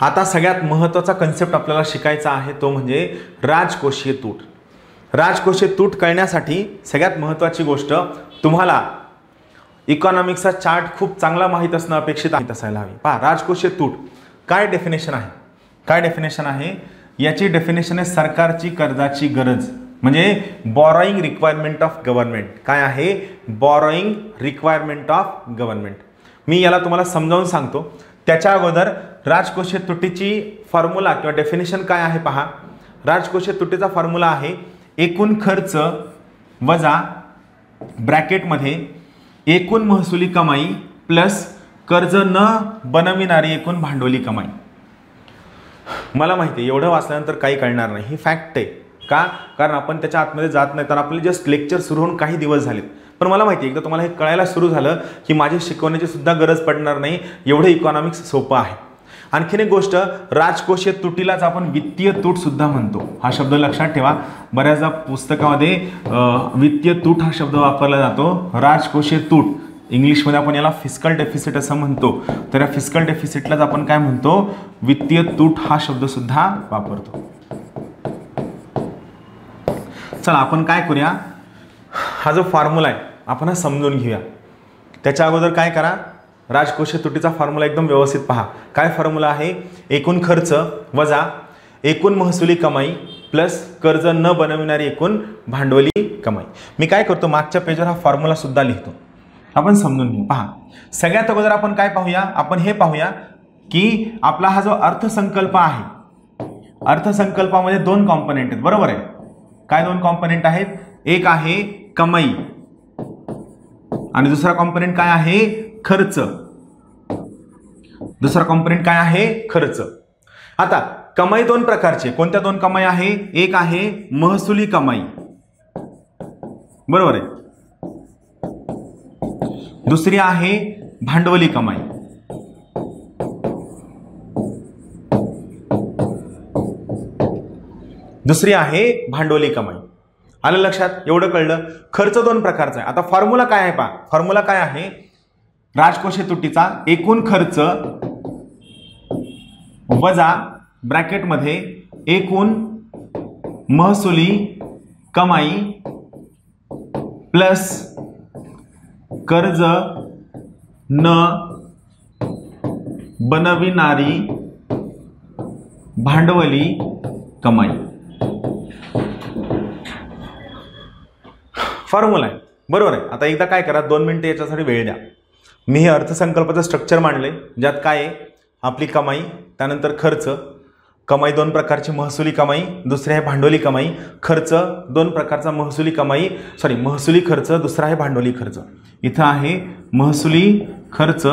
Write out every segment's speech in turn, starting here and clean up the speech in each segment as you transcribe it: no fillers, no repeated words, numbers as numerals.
आता सगळ्यात महत्त्वाचा कन्सेप्ट आपल्याला शिकायचा आहे तो म्हणजे राजकोषीय तूट. राजकोषीय तूट कळण्यासाठी सगळ्यात महत्त्वाची गोष्ट तुम्हाला इकॉनॉमिक्सचा चार्ट खूप चांगला माहीत असणं अपेक्षित असायला हवी. पहा, राजकोषीय तूट काय डेफिनेशन आहे, काय डेफिनेशन आहे याची डेफिनेशन आहे सरकारची कर्जाची गरज म्हणजे बॉरोइंग रिक्वायरमेंट ऑफ गव्हर्नमेंट. काय आहे? Borrowing requirement of government. मी याला तुम्हाला समजावून सांगतो. त्याच्या अगोदर राजकोषीय तुटीची फॉर्म्युला किंवा डेफिनेशन काय आहे पहा. राजकोषीय तुटीचा फॉर्म्युला आहे एकूण खर्च वजा ब्रॅकेटमध्ये एकूण महसुली कमाई प्लस कर्ज न बनविणारी एकूण भांडवली कमाई. मला माहिती आहे एवढं वाचल्यानंतर काही कळणार नाही, ही फॅक्ट आहे. का? कारण आपण त्याच्या आतमध्ये जात नाही. तर आपले जस्ट लेक्चर सुरू होऊन काही दिवस झालेत, पण मला माहिती आहे एकदा तुम्हाला हे कळायला सुरू झालं की माझे शिकवण्याची सुद्धा गरज पडणार नाही. एवढं इकॉनॉमिक्स सोपं आहे. आणखीन एक गोष्ट, राजकोषीय तुटीलाच आपण वित्तीय तूट सुद्धा म्हणतो. हा शब्द लक्षात ठेवा. बऱ्याचदा पुस्तकामध्ये वित्तीय तूट हा शब्द वापरला जातो. राजकोषीय तूट इंग्लिशमध्ये आपण याला फिस्कल डेफिसिट असं म्हणतो. तर या फिस्कल डेफिसिटलाच आपण काय म्हणतो? वित्तीय तूट हा शब्द सुद्धा वापरतो. चला आपण काय करूया, हा जो फॉर्म्युला आहे आपण हा समजून घेऊया. त्याच्या अगोदर काय करा, राजकोषीय तुटीचा फॉर्म्युला एकदम व्यवस्थित पहा. काय फॉर्म्युला आहे? एकूण खर्च वजा एकूण महसुली कमाई प्लस कर्ज न बनविणारी एकूण भांडवली कमाई. मी काय करतो, मागच्या पेजवर हा फॉर्म्युला सुद्धा लिहितो, आपण समजून घेऊ. पहा, सगळ्यात अगोदर आपण काय पाहूया, आपण हे पाहूया की आपला हा जो अर्थसंकल्प आहे, अर्थसंकल्पामध्ये दोन कॉम्पोनेंट आहेत, बरोबर आहे. काय दोन कॉम्पोनेंट आहेत? एक आहे कमाई आणि दुसरा कॉम्पोनेंट काय आहे? खर्च. दुसरा कॉम्पोनेंट काय आहे? खर्च. आता कमाई दोन प्रकारची. कोणत्या दोन कमाई आहे? एक आहे महसुली कमाई, बरोबर आहे. दुसरी आहे भांडवली कमाई. दुसरी आहे भांडवली कमाई. आलं लक्षात? एवढं कळलं. खर्च दोन प्रकारचा आहे. आता फॉर्म्युला काय आहे पहा. फॉर्म्युला काय आहे? राजकोषीय तुटीचा एकूण खर्च वजा ब्रॅकेटमध्ये एकूण महसुली कमाई प्लस कर्ज न बनविणारी भांडवली कमाई. फॉर्म्युला आहे, बरोबर आहे. आता एकदा काय करा, 2 मिनिटं याच्यासाठी वेळ द्या. मी हे अर्थसंकल्पाचं स्ट्रक्चर मांडले, ज्यात काय आहे आपली कमाई, त्यानंतर खर्च. कमाई दोन प्रकारची, महसुली कमाई, दुसरी आहे भांडवली कमाई. खर्च दोन प्रकारचा, महसुली कमाई महसुली खर्च, दुसरा आहे भांडवली खर्च. इथं आहे महसुली खर्च,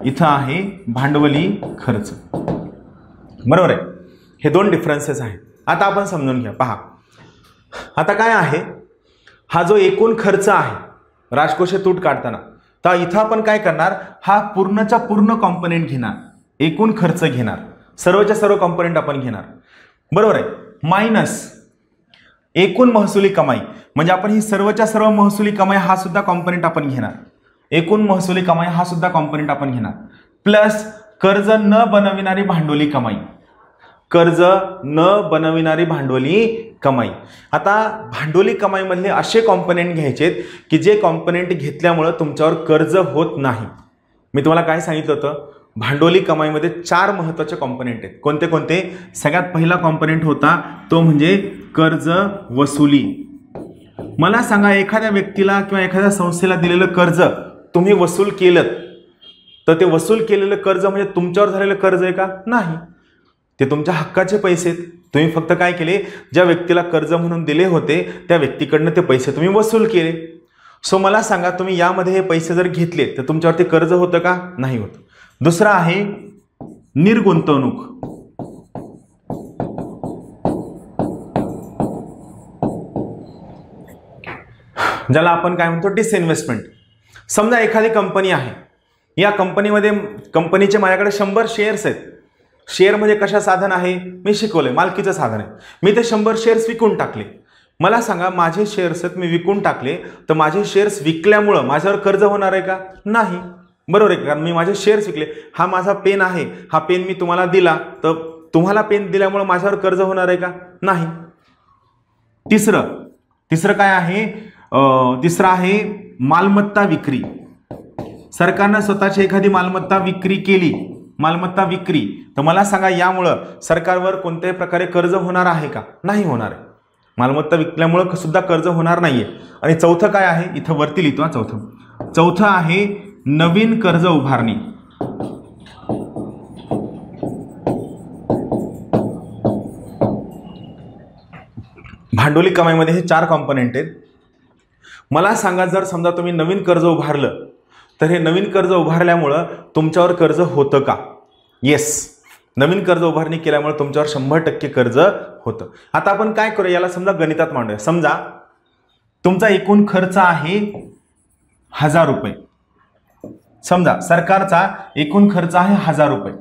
इथं आहे भांडवली खर्च, बरोबर आहे. हे दोन डिफरन्सेस आहेत. आता आपण समजून घ्या. पहा, आता काय आहे, हा जो एकूण खर्च आहे राजकोषीय तूट काढताना, तर इथं आपण काय करणार, हा पूर्णच्या पूर्ण कॉम्पोनेंट घेणार, एकूण खर्च घेणार, सर्वच्या सर्व कॉम्पोनेंट आपण घेणार, बरोबर आहे. मायनस एकूण महसुली कमाई, म्हणजे आपण ही सर्वच्या सर्व महसुली कमाई हा सुद्धा कॉम्पोनेंट आपण घेणार, एकूण महसुली कमाई हा सुद्धा कॉम्पोनेंट आपण घेणार, प्लस कर्ज न बनविणारी भांडवली कमाई, कर्ज न बनविणारी भांडवली कमाई. आता भांडवली कमाई मधले असे कॉम्पोनेंट घ्यायचेत की जे कॉम्पोनेंट घेतल्यामुळे तुमच्यावर कर्ज होत नाही. मी तुम्हाला काय सांगितलं होतं, भांडवली कमाईमध्ये 4 महत्त्वाचे कॉम्पोनेंट आहेत. कोणते कोणते? सगळ्यात पहिला कॉम्पोनेंट होता तो म्हणजे कर्ज वसुली. मला सांगा, एखाद्या व्यक्तीला किंवा एखाद्या संस्थेला दिलेलं कर्ज तुम्ही वसूल केलं, तर ते वसूल केलेलं कर्ज म्हणजे तुमच्यावर झालेलं कर्ज आहे का? नाही, ते तुमच्या हक्काचे पैसे आहेत. तुम्ही फक्त काय केले, ज्या व्यक्तीला कर्ज म्हणून दिले होते त्या व्यक्तीकडनं ते पैसे तुम्ही वसूल केले. सो मला सांगा, तुम्ही यामध्ये हे पैसे जर घेतले तर तुमच्यावरती कर्ज होतं का? नाही होत. दुसरा आहे निर्गुंतवणूक. ज्याला आपण काय म्हणतो, डिसइन्व्हेस्टमेंट. समजा एखादी कंपनी आहे, या कंपनीमध्ये कंपनीचे माझ्याकडे 100 शेअर्स आहेत. शेअर म्हणजे कशा साधन आहे, मी शिकवले, मालकीचं साधन आहे. मी ते 100 शेअर्स विकून टाकले. मला सांगा, माझे शेअर्स आहेत मी विकून टाकले, तर माझे शेअर्स विकल्यामुळं माझ्यावर कर्ज होणार आहे का? नाही. बरोबर आहे, कारण मी माझे शेअर्स विकले. हा माझा पेन आहे, हा पेन मी तुम्हाला दिला, तर तुम्हाला पेन दिल्यामुळे माझ्यावर कर्ज होणार आहे का? नाही. तिसरं काय आहे? तिसरं आहे मालमत्ता विक्री. सरकारनं स्वतःची एखादी मालमत्ता विक्री केली, मालमत्ता विक्री, तर मला सांगा यामुळं सरकारवर कोणत्याही प्रकारे कर्ज होणार आहे का? नाही होणार आहे. मालमत्ता विकल्यामुळं सुद्धा कर्ज होणार नाहीये. आणि चौथं काय आहे? इथं वरती लिहितो. चौथं आहे नवीन कर्ज उभारणी. भांडवली कमाईमध्ये हे 4 कॉम्पोनेंट आहेत. मला सांगा, जर समजा तुम्ही नवीन कर्ज उभारलं, तर हे नवीन कर्ज उभारल्यामुळं तुमच्यावर कर्ज होतं का? येस, नवीन कर्ज उभारणी केल्यामुळे तुमच्यावर 100% कर्ज होतं. आता आपण काय करूया, याला समजा गणितात मांडूया. समजा तुमचा एकूण खर्च आहे 1000 रुपये. समजा सरकारचा एकूण खर्च आहे 1000 रुपये.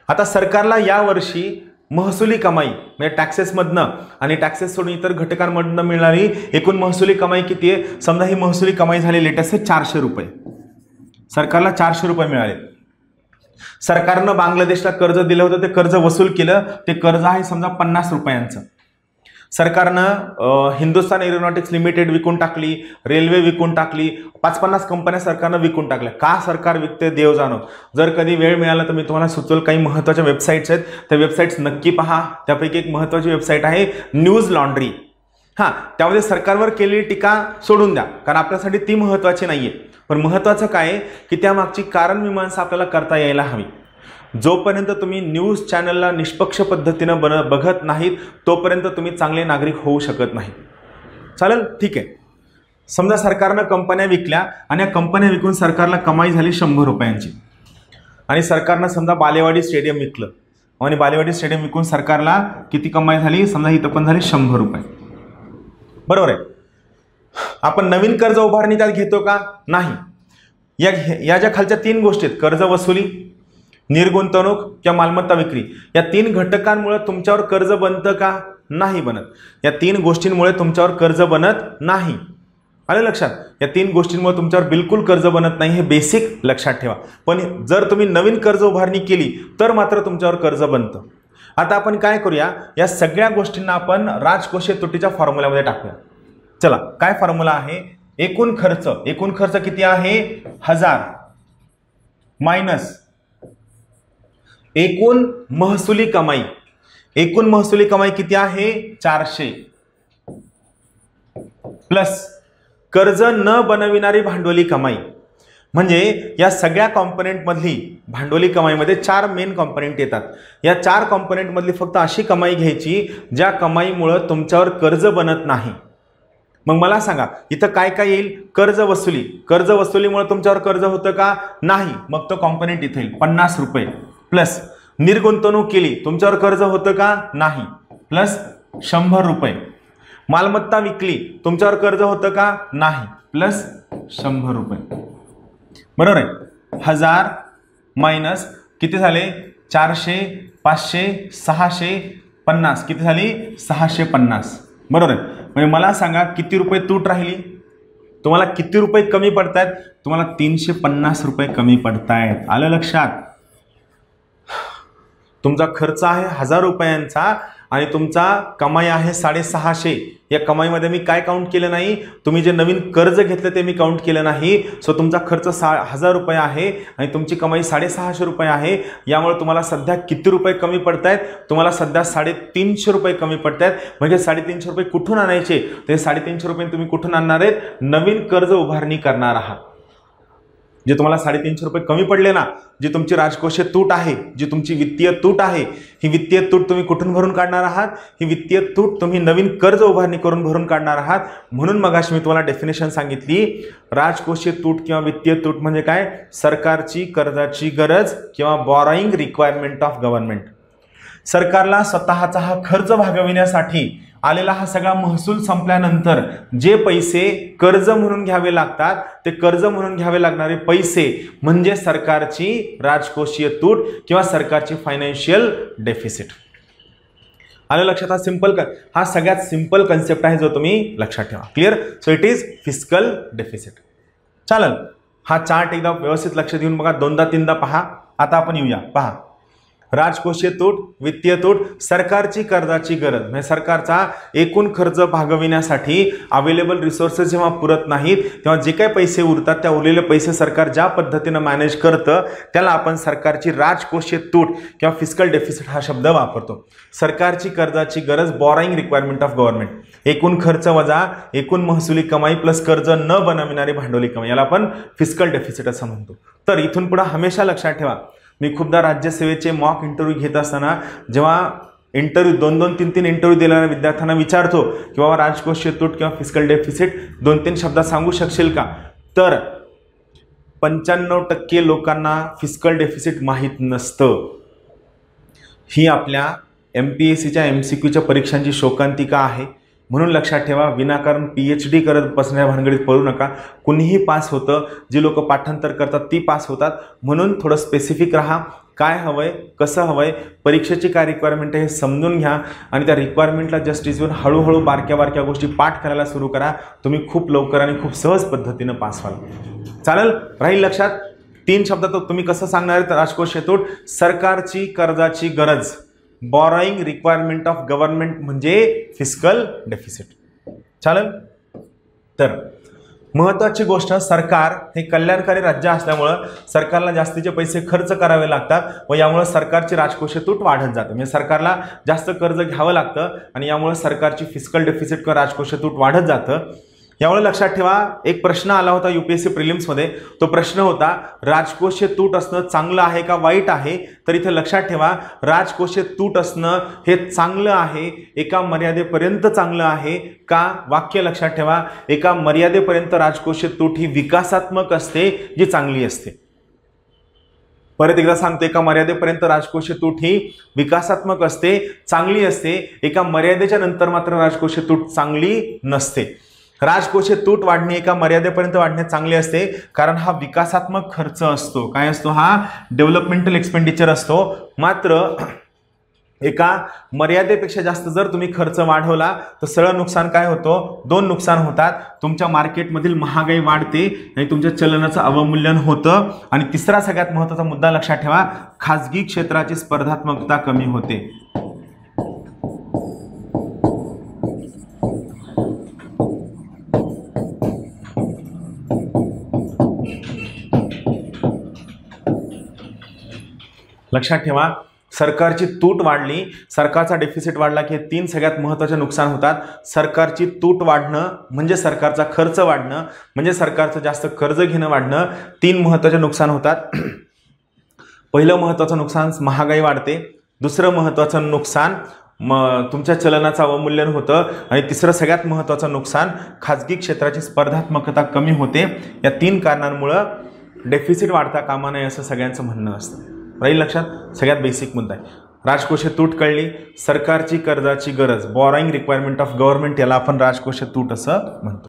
आता सरकारला यावर्षी महसुली कमाई म्हणजे टॅक्सेसमधनं आणि टॅक्सेस सोडून इतर घटकांमधनं मिळणारी एकूण महसुली कमाई किती आहे? समजा ही महसुली कमाई झाली लेटेस्ट 400 रुपये. सरकारला 400 रुपये मिळाले. सरकारनं बांगलादेशला कर्ज दिलं होतं, ते कर्ज वसूल केलं. ते कर्ज आहे समजा 50 रुपयांचं. सरकारनं हिंदुस्तान एरोनॉटिक्स लिमिटेड विकून टाकली, रेल्वे विकून टाकली, 50-50 कंपन्या सरकारनं विकून टाकल्या. का सरकार विकते देव जाणो. जर कधी वेळ मिळाला तर मी तुम्हाला सुचवेल, काही महत्त्वाच्या वेबसाईट्स आहेत, त्या वेबसाईट्स नक्की पहा. त्यापैकी एक महत्त्वाची वेबसाईट आहे न्यूज लॉन्ड्री. हां, त्यामध्ये सरकारवर केलेली टीका सोडून द्या, कारण आपल्यासाठी ती महत्त्वाची नाहीये. पण महत्त्वाचं काय आहे की त्यामागची कारण मीमांसा आपल्याला करता यायला हवी. जोपर्यंत तुम्ही न्यूज चॅनलला निष्पक्ष पद्धतीनं बघत नाहीत, तोपर्यंत तुम्ही चांगले नागरिक होऊ शकत नाही. चालेल, ठीक आहे. समजा सरकारनं कंपन्या विकल्या आणि या कंपन्या विकून सरकारला कमाई झाली 100 रुपयांची. आणि सरकारनं समजा बालेवाडी स्टेडियम विकलं आणि बालेवाडी स्टेडियम विकून सरकारला किती कमाई झाली? समजा इथं पण झाली 100 रुपये. बरोबर आहे. आपण नवीन कर्ज उभारणी त्यात घेतो का? नाही. या ज्या खालच्या 3 गोष्टी आहेत, कर्ज वसुली, निर्गुंतवणूक किंवा मालमत्ता विक्री, या 3 घटकांमुळे तुमच्यावर कर्ज बनतं का? नाही बनत. या 3 गोष्टींमुळे तुमच्यावर कर्ज बनत नाही. आलं लक्षात? या 3 गोष्टींमुळे तुमच्यावर बिलकुल कर्ज बनत नाही, हे बेसिक लक्षात ठेवा. पण जर तुम्ही नवीन कर्ज उभारणी केली तर मात्र तुमच्यावर कर्ज बनतं. आता आपण काय करूया, या सगळ्या गोष्टींना आपण राजकोषीय तुटीच्या फॉर्म्युल्यामध्ये टाकूया. चला, काय फॉर्म्युला आहे? एकूण खर्च किती आहे? 1000 मायनस एकूण महसुली कमाई. एकूण महसुली कमाई किती आहे? 400 प्लस कर्ज न बनविणारी भांडवली कमाई. म्हणजे या सगळ्या कॉम्पोनेंट मधली भांडवली कमाईमध्ये 4 मेन कॉम्पोनेंट येतात. या 4 कॉम्पोनेंट मधली फक्त अशी कमाई घ्यायची ज्या कमाईमुळे तुमच्यावर कर्ज बनत नाही. मग मला सांगा, इथं काय काय येईल? कर्ज वसुली. कर्ज वसुलीमुळे तुमच्यावर कर्ज होतं का? नाही. मग तो कॉम्पोनेंट इथे येईल 50 रुपये प्लस निर्गुंतवणूक केली, तुमच्यावर कर्ज होतं का? नाही. प्लस 100 रुपये. मालमत्ता विकली, तुमच्यावर कर्ज होतं का? नाही. प्लस 100 रुपये. बरोबर आहे. 1000 मायनस किती झाले? 400, 500, 650. किती झाली? 650. बरोबर आहे. म्हणजे मला सांगा किती रुपये तूट राहिली? तुम्हाला किती रुपये कमी पडतायत? तुम्हाला 350 रुपये कमी पडतायत. आलं लक्षात? तुमचा खर्च आहे 1000 रुपयांचा आणि तुमचा कमाई आहे 650. या कमाईमध्ये मी काय काउंट केलं नाही? तुम्ही जे नवीन कर्ज घेतलं ते मी काउंट केलं नाही. सो तुमचा खर्च 1000 रुपये आहे आणि तुमची कमाई 650 रुपये आहे. यामुळे तुम्हाला सध्या किती रुपये कमी पडतायत? तुम्हाला सध्या 350 रुपये कमी पडतायत. म्हणजे 350 रुपये कुठून आणायचे? ते 350 रुपये तुम्ही कुठून आणणार आहेत? नवीन कर्ज उभारणी करणार आहात. जे तुम्हाला 350 रुपये कमी पडले ना, जी तुमची राजकोषीय तूट आहे, जी तुमची वित्तीय तूट आहे, ही वित्तीय तूट तुम्ही कुठून भरून काढणार आहात? ही वित्तीय तूट तुम्ही नवीन कर्ज उभारणी करून भरून काढणार आहात. म्हणून मगाशी मी तुम्हाला डेफिनेशन सांगितली, राजकोषीय तूट किंवा वित्तीय तूट म्हणजे काय? सरकारची कर्जाची गरज किंवा बॉरोइंग रिक्वायरमेंट ऑफ गव्हर्नमेंट. सरकारला स्वतःचा हा खर्च भागविण्यासाठी आलेला हा सगळा महसूल संपल्यानंतर जे पैसे कर्ज म्हणून घ्यावे लागतात, ते कर्ज म्हणून घ्यावे लागणारे पैसे म्हणजे सरकारची राजकोषीय तूट किंवा सरकारची फायनान्शियल डेफिसिट. आलं लक्षात? हा सगळ्यात सिंपल कन्सेप्ट आहे जो तुम्ही लक्षात ठेवा. Clear? So it is fiscal deficit. चालेल. हा चार्ट एकदा व्यवस्थित लक्ष देऊन बघा, दोनदा तीनदा पहा. आता आपण येऊया, पहा. राजकोषीय तूट, वित्तीय तूट, सरकारची कर्जाची गरज, म्हणजे सरकारचा एकूण खर्च भागविण्यासाठी अवेलेबल रिसोर्सेस जेव्हा पुरत नाहीत तेव्हा जे काही पैसे उरतात त्या उरलेले पैसे सरकार ज्या पद्धतीने मॅनेज करतं त्याला आपण सरकारची राजकोषीय तूट किंवा फिस्कल डेफिसिट हा शब्द वापरतो. सरकारची कर्जाची गरज, बॉरोइंग रिक्वायरमेंट ऑफ गव्हर्नमेंट, एकूण खर्च वजा एकूण महसुली कमाई प्लस कर्ज न बनविणारी भांडवली कमाई, याला आपण फिस्कल डेफिसिट असं म्हणतो. तर इथून पुढे हमेशा लक्षात ठेवा, मी खूपदा राज्यसेवेचे मॉक इंटरव्ह्यू घेत असताना जेव्हा इंटरव्ह्यू 2-2, 3-3 इंटरव्ह्यू दिलेल्या विद्यार्थ्यांना विचारतो की बाबा राजकोषीय तूट किंवा फिस्कल डेफिसिट 2-3 शब्दात सांगू शकशील का, तर 95% लोकांना फिस्कल डेफिसिट माहीत नसतं. ही आपल्या MPSCच्या MCQच्या परीक्षांची शोकांतिका आहे. म्हणून लक्षात ठेवा, विनाकारण PhD करत बसण्या भानगडीत पडू नका. कुणीही पास होतं, जी लोक पाठांतर करतात ती पास होतात. म्हणून थोडं स्पेसिफिक राहा, काय हवंय, कसं हवंय, परीक्षेची काय रिक्वायरमेंट आहे हे समजून घ्या आणि त्या रिक्वायरमेंटला जस्टिस देऊन हळूहळू बारक्या बारक्या गोष्टी पाठ करायला सुरू करा. तुम्ही खूप लवकर आणि खूप सहज पद्धतीनं पास व्हाल. चालेल, राहील लक्षात. 3 शब्दात तुम्ही कसं सांगणार आहेत राजकोषीय तूट? सरकारची कर्जाची गरज, बॉरोइंग रिक्वायरमेंट ऑफ गव्हर्नमेंट म्हणजे फिस्कल डेफिसिट. चालेल. तर महत्त्वाची गोष्ट, सरकार हे कल्याणकारी राज्य असल्यामुळं सरकारला जास्तीचे पैसे खर्च करावे लागतात व यामुळे सरकारची राजकोषीय तूट वाढत जाते. म्हणजे सरकारला जास्त कर्ज घ्यावं लागतं आणि यामुळे सरकारची फिस्कल डेफिसिट किंवा राजकोषीय तूट वाढत जातं. यामुळे लक्षात ठेवा, एक प्रश्न आला होता UPSC प्रिलिम्समध्ये. तो प्रश्न होता, राजकोषीय तूट असणं चांगलं आहे का वाईट आहे? तर इथे लक्षात ठेवा, राजकोषीय तूट असणं हे चांगलं आहे, एका मर्यादेपर्यंत चांगलं आहे का? वाक्य लक्षात ठेवा, एका मर्यादेपर्यंत राजकोषीय तूट ही विकासात्मक असते, जी चांगली असते. परत एकदा सांगतो, एका मर्यादेपर्यंत राजकोषीय तूट ही विकासात्मक असते, चांगली असते. एका मर्यादेच्या नंतर मात्र राजकोषीय तूट चांगली नसते. राजकोषीय तूट वाढणे एका मर्यादेपर्यंत वाढणे चांगले असते, कारण हा विकासात्मक खर्च असतो. काय असतो? हा डेव्हलपमेंटल एक्सपेंडिचर असतो. मात्र एका मर्यादेपेक्षा जास्त जर तुम्ही खर्च वाढवला तर सरळ नुकसान काय होतं? 2 नुकसान होतात. तुमच्या मार्केटमधील महागाई वाढते आणि तुमच्या चलनाचं अवमूल्यन होतं. आणि तिसरा सगळ्यात महत्त्वाचा मुद्दा लक्षात ठेवा, खाजगी क्षेत्राची स्पर्धात्मकता कमी होते. लक्षात ठेवा, सरकारची तूट वाढली, सरकारचा डेफिसिट वाढला की 3 सगळ्यात महत्त्वाचे नुकसान होतात. सरकारची तूट वाढणं म्हणजे सरकारचा खर्च वाढणं, म्हणजे सरकारचं जास्त कर्ज घेणं वाढणं. 3 महत्त्वाचे नुकसान होतात. पहिलं महत्त्वाचं नुकसान, महागाई वाढते. दुसरं महत्त्वाचं नुकसान, तुमच्या चलनाचं अवमूल्यन होतं. आणि तिसरं सगळ्यात महत्त्वाचं नुकसान, खाजगी क्षेत्राची स्पर्धात्मकता कमी होते. या 3 कारणांमुळं डेफिसिट वाढता कामा नये असं सगळ्यांचं म्हणणं असतं. राहील लक्षात. सगळ्यात बेसिक मुद्दा आहे. राजकोषीय तूट कळली, सरकारची कर्जाची गरज, बॉरोइंग रिक्वायरमेंट ऑफ गव्हर्नमेंट, याला आपण राजकोषीय तूट असं म्हणतो.